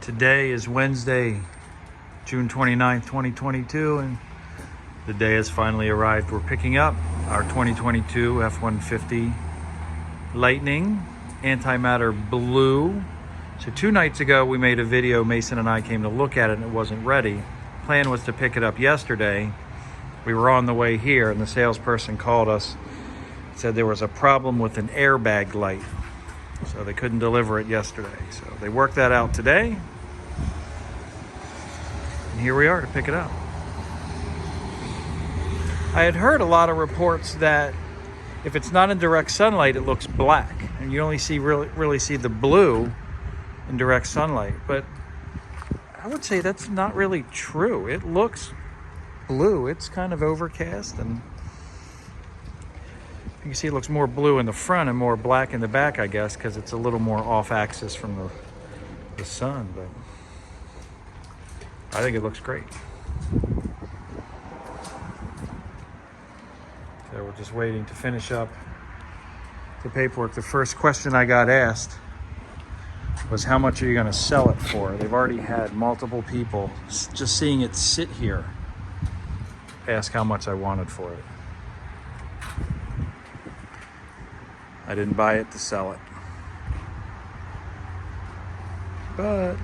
Today is Wednesday, June 29th, 2022, and the day has finally arrived. We're picking up our 2022 F-150 Lightning antimatter blue. So 2 nights ago we made a video, Mason and I came to look at it and it wasn't ready. Plan was to pick it up yesterday. We were on the way here and the salesperson called us, said there was a problem with an airbag light. So they couldn't deliver it yesterday. So they worked that out today. And here we are to pick it up. I had heard a lot of reports that if it's not in direct sunlight, it looks black. And you only really see the blue in direct sunlight. But I would say that's not really true. It looks blue. It's kind of overcast, and you can see it looks more blue in the front and more black in the back, I guess, because it's a little more off axis from the sun. But I think it looks great. So we're just waiting to finish up the paperwork. The first question I got asked was, how much are you going to sell it for? They've already had multiple people, just seeing it sit here, ask how much I wanted for it. I didn't buy it to sell it. But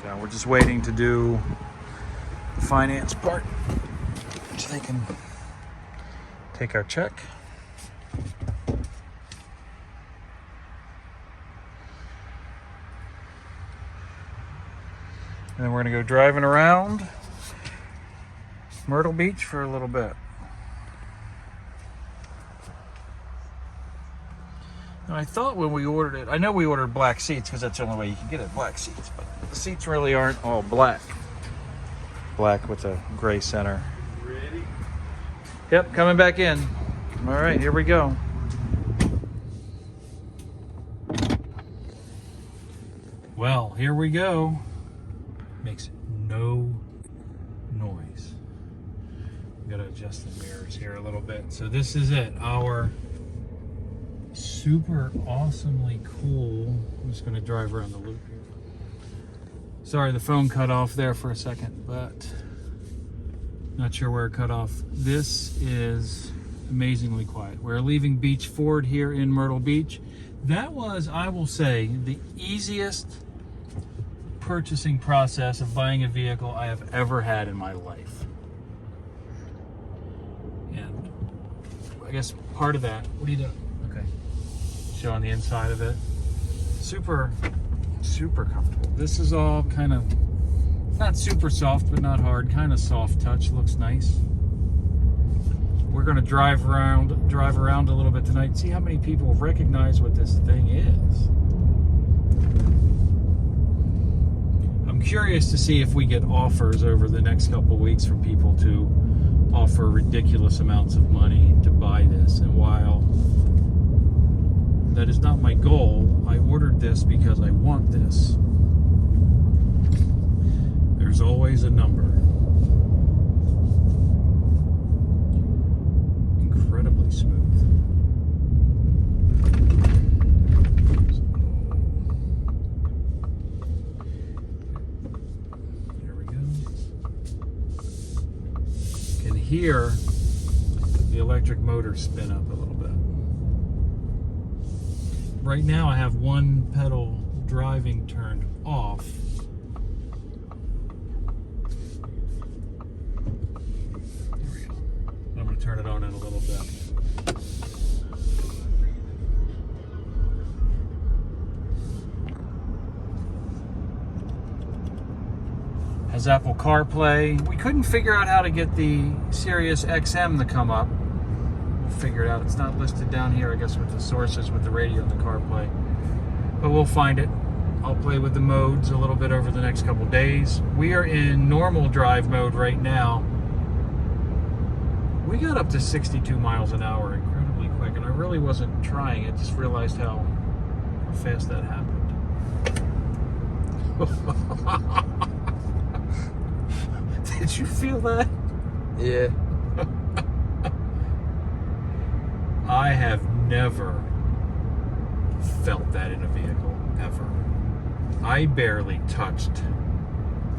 now we're just waiting to do the finance part so they can take our check. And then we're going to go driving around Myrtle Beach for a little bit. And I thought when we ordered it, I know we ordered black seats because that's the only way you can get it, black seats. But the seats really aren't all black. Black with a gray center. Ready? Yep, coming back in. All right, here we go. Well, here we go. Makes no noise. We gotta adjust the mirrors here a little bit. So this is it, our super awesomely cool. I'm just gonna drive around the loop here. Sorry, the phone cut off there for a second, but not sure where it cut off. This is amazingly quiet. We're leaving Beach Ford here in Myrtle Beach. That was, I will say, the easiest purchasing process of buying a vehicle I have ever had in my life. And I guess part of that, what are you doing? Okay. Showing the inside of it. Super comfortable. This is all kind of, not super soft, but not hard. Kind of soft touch, looks nice. We're gonna drive around a little bit tonight and see how many people recognize what this thing is. I'm curious to see if we get offers over the next couple weeks from people to offer ridiculous amounts of money to buy this. And while that is not my goal, I ordered this because I want this. There's always a number. Incredibly smooth. Hear the electric motor spin up a little bit. Right now I have one pedal driving turned off. There we go. I'm going to turn it on in a little bit. Has Apple CarPlay. We couldn't figure out how to get the Sirius XM to come up. We'll figure it out. It's not listed down here, I guess, with the sources, with the radio and the CarPlay. But we'll find it. I'll play with the modes a little bit over the next couple days. We are in normal drive mode right now. We got up to 62 miles an hour incredibly quick, and I really wasn't trying. I just realized how fast that happened. Did you feel that? Yeah. I have never felt that in a vehicle, ever. I barely touched,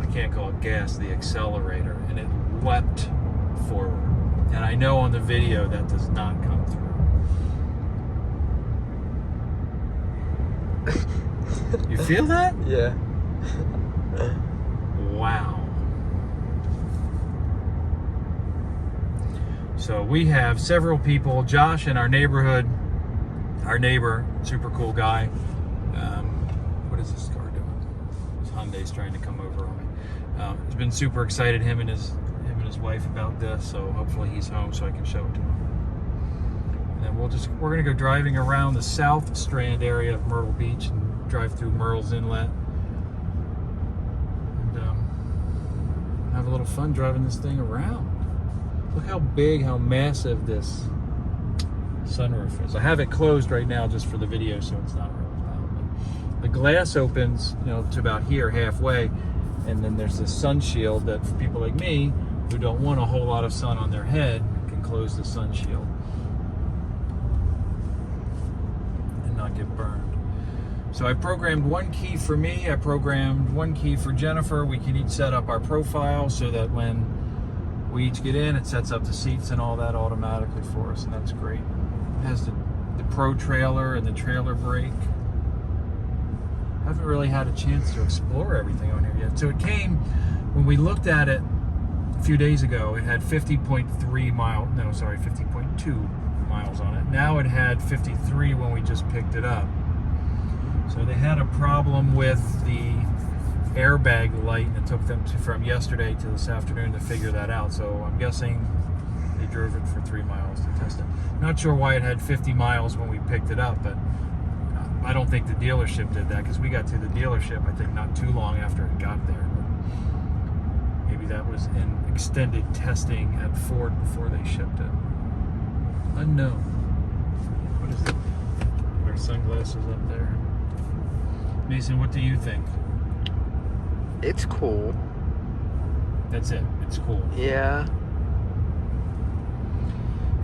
I can't call it gas, the accelerator, and it leapt forward. And I know on the video that does not come through. You feel that? Yeah. Wow. So we have several people. Josh in our neighborhood, our neighbor, super cool guy. What is this car doing? This Hyundai's trying to come over on me. He's been super excited, him and his wife, about this. So hopefully he's home so I can show it to him. And then we're gonna go driving around the South Strand area of Myrtle Beach and drive through Myrtle's Inlet. Have a little fun driving this thing around. Look how big, how massive this sunroof is. I have it closed right now just for the video, so it's not really loud. But the glass opens, to about here, halfway, and then there's this sun shield that for people like me who don't want a whole lot of sun on their head can close the sun shield and not get burned. So I programmed one key for me, I programmed one key for Jennifer. We can each set up our profile so that when we each get in, it sets up the seats and all that automatically for us, and that's great. It has the Pro trailer and the trailer brake. I haven't really had a chance to explore everything on here yet. So it came, when we looked at it a few days ago, it had 50.2 miles on it. Now it had 53 when we just picked it up. So they had a problem with the airbag light, and it took them from yesterday to this afternoon to figure that out. So I'm guessing they drove it for 3 miles to test it. Not sure why it had 50 miles when we picked it up, but I don't think the dealership did that, because we got to the dealership, I think, not too long after it got there. But maybe that was in extended testing at Ford before they shipped it. Unknown. What is it? Our sunglasses up there. Mason, what do you think? It's cool. That's it. It's cool. Yeah.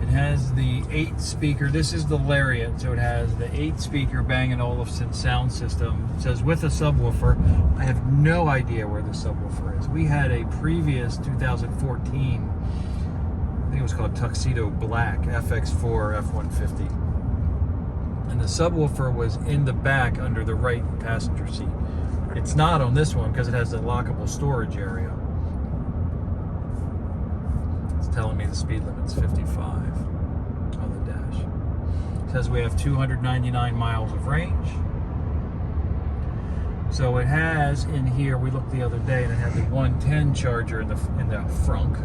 It has the 8-speaker. This is the Lariat, so it has the 8-speaker Bang & Olufsen sound system. It says with a subwoofer. I have no idea where the subwoofer is. We had a previous 2014, I think it was called Tuxedo Black, FX4 F-150. And the subwoofer was in the back under the right passenger seat. It's not on this one because it has a lockable storage area. It's telling me the speed limit's 55 on the dash. It says we have 299 miles of range. So it has in here, we looked the other day, and it had the 110 charger in the frunk.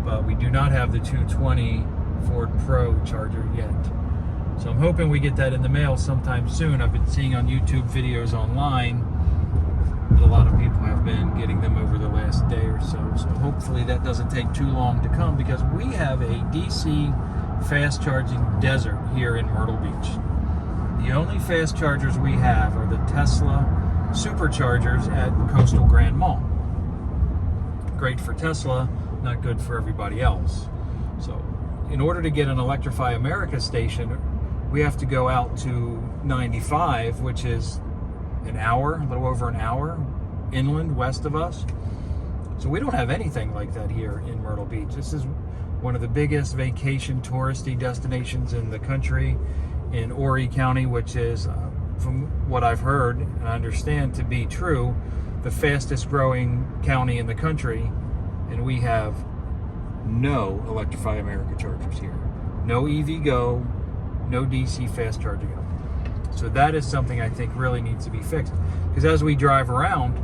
But we do not have the 220 Ford Pro charger yet. So I'm hoping we get that in the mail sometime soon. I've been seeing on YouTube videos online that a lot of people have been getting them over the last day or so. So hopefully that doesn't take too long to come, because we have a DC fast charging desert here in Myrtle Beach. The only fast chargers we have are the Tesla superchargers at Coastal Grand Mall. Great for Tesla, not good for everybody else. So in order to get an Electrify America station, we have to go out to 95, which is an hour, a little over an hour inland west of us. So we don't have anything like that here in Myrtle Beach. This is one of the biggest vacation touristy destinations in the country, in Horry County, which is, from what I've heard and understand to be true, the fastest growing county in the country. And we have no Electrify America chargers here. No EV Go, no DC fast charging. So that is something I think really needs to be fixed. Because as we drive around,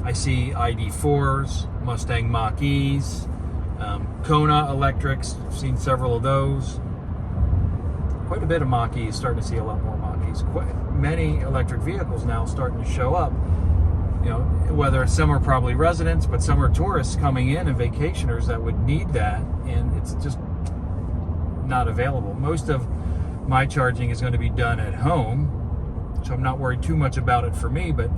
I see ID4s, Mustang Mach-E's, Kona electrics. I've seen several of those. Quite a bit of Mach-E's, starting to see a lot more Mach-E's. Quite many electric vehicles now starting to show up. Whether some are probably residents, but some are tourists coming in and vacationers that would need that, and it's just not available. Most of my charging is going to be done at home, so I'm not worried too much about it for me. But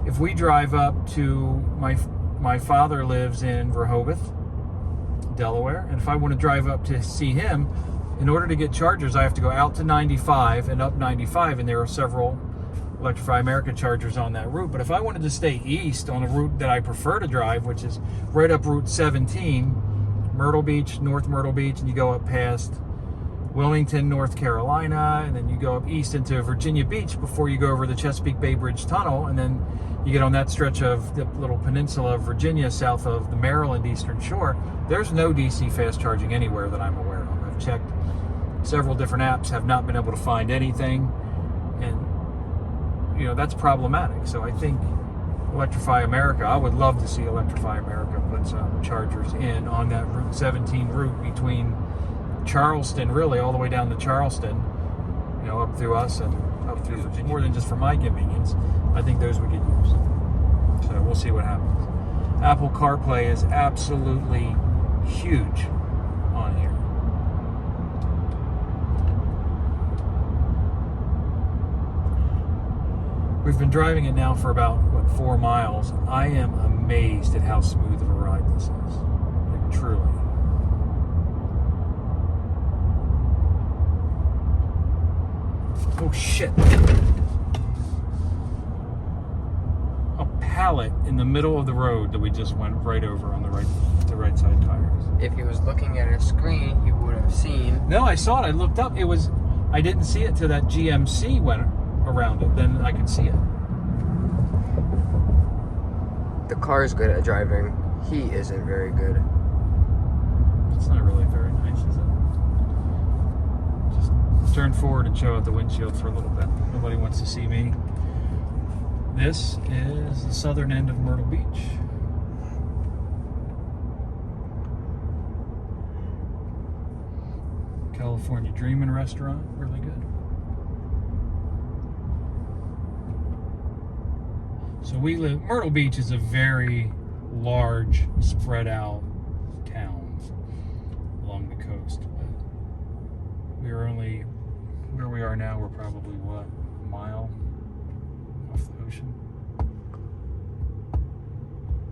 if we drive up to my father lives in Rehoboth, in Delaware. And if I want to drive up to see him, in order to get chargers, I have to go out to 95 and up 95, and there are several Electrify America chargers on that route. But if I wanted to stay east on a route that I prefer to drive, which is right up Route 17, Myrtle Beach, North Myrtle Beach, and you go up past Wilmington, North Carolina, and then you go up east into Virginia Beach before you go over the Chesapeake Bay Bridge Tunnel, and then you get on that stretch of the little peninsula of Virginia south of the Maryland Eastern Shore. There's no DC fast charging anywhere that I'm aware of. I've checked several different apps, have not been able to find anything, and you know, that's problematic. So I think Electrify America, I would love to see Electrify America put some chargers in on that Route 17 route between Charleston, really all the way down to Charleston, you know, up through us and up through Virginia, more than just for my convenience. I think those would get used. So we'll see what happens. Apple CarPlay is absolutely huge on here. We've been driving it now for about, 4 miles. I am amazed at how smooth of a ride this is. Like, truly. Oh, shit. A pallet in the middle of the road that we just went right over on the right side tires. If he was looking at a screen, he would have seen. No, I saw it. I looked up. I didn't see it till that GMC went around it. Then I could see it. The car's good at driving. He isn't very good. It's not really very nice, is it? Just turn forward and show out the windshield for a little bit. Nobody wants to see me. This is the southern end of Myrtle Beach. California Dreamin' restaurant, really good. So Myrtle Beach is a very large, spread out town along the coast. But we are only, where we are now, we're probably, what, a mile off the ocean?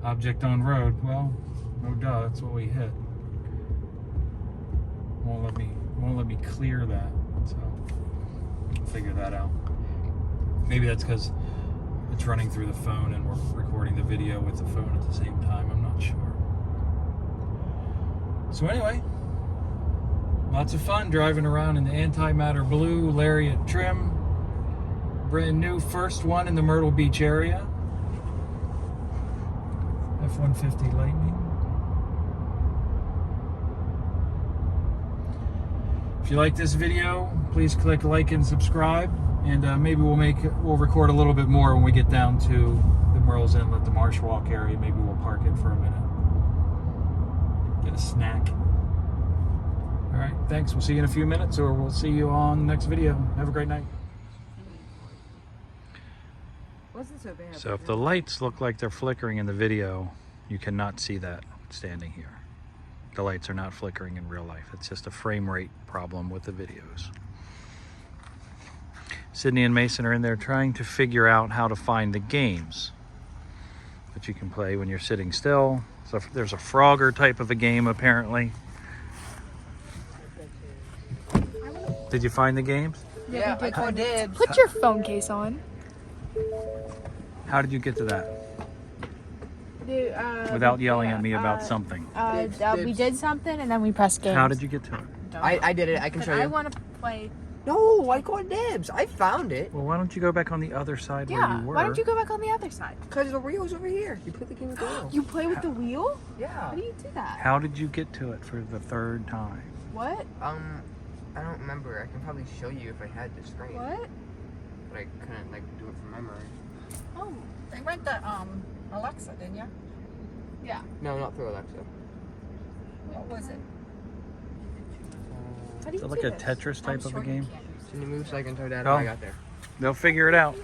Object on road, well, no duh, that's what we hit. Won't let me clear that, so I'll figure that out. Maybe that's because it's running through the phone and we're recording the video with the phone at the same time. I'm not sure. So anyway, lots of fun driving around in the antimatter blue Lariat trim. Brand new, first one in the Myrtle Beach area. F-150 Lightning. If you like this video, please click like and subscribe. And maybe we'll record a little bit more when we get down to the Merle's Inlet, the Marsh Walk area. Maybe we'll park it for a minute. Get a snack. All right, thanks. We'll see you in a few minutes, or we'll see you on the next video. Have a great night. Wasn't so bad. So if the lights look like they're flickering in the video, you cannot see that standing here. The lights are not flickering in real life. It's just a frame rate problem with the videos. Sydney and Mason are in there trying to figure out how to find the games that you can play when you're sitting still. So there's a Frogger type of a game, apparently. Did you find the games? Yeah, I did. Put your phone case on. How did you get to that? Without yelling at me about something. We did something and then we pressed games. How did you get to it? I did it. I can show you. I want to play. No, I got dibs. I found it. Well, why don't you go back on the other side where Yeah, you were? why don't you go back on the other side? Because the wheel's over here. You put the game with the wheel. You play with the wheel? Yeah. How do you do that? How did you get to it for the third time? What? I don't remember. I can probably show you if I had the screen. What? But I couldn't do it from memory. Oh. They went to Alexa, didn't you? Yeah. No, not through Alexa. What was it? How do Is you it like do a this? Tetris type of a game? Can you move so I can throw that? Oh. I got there. They'll figure it out.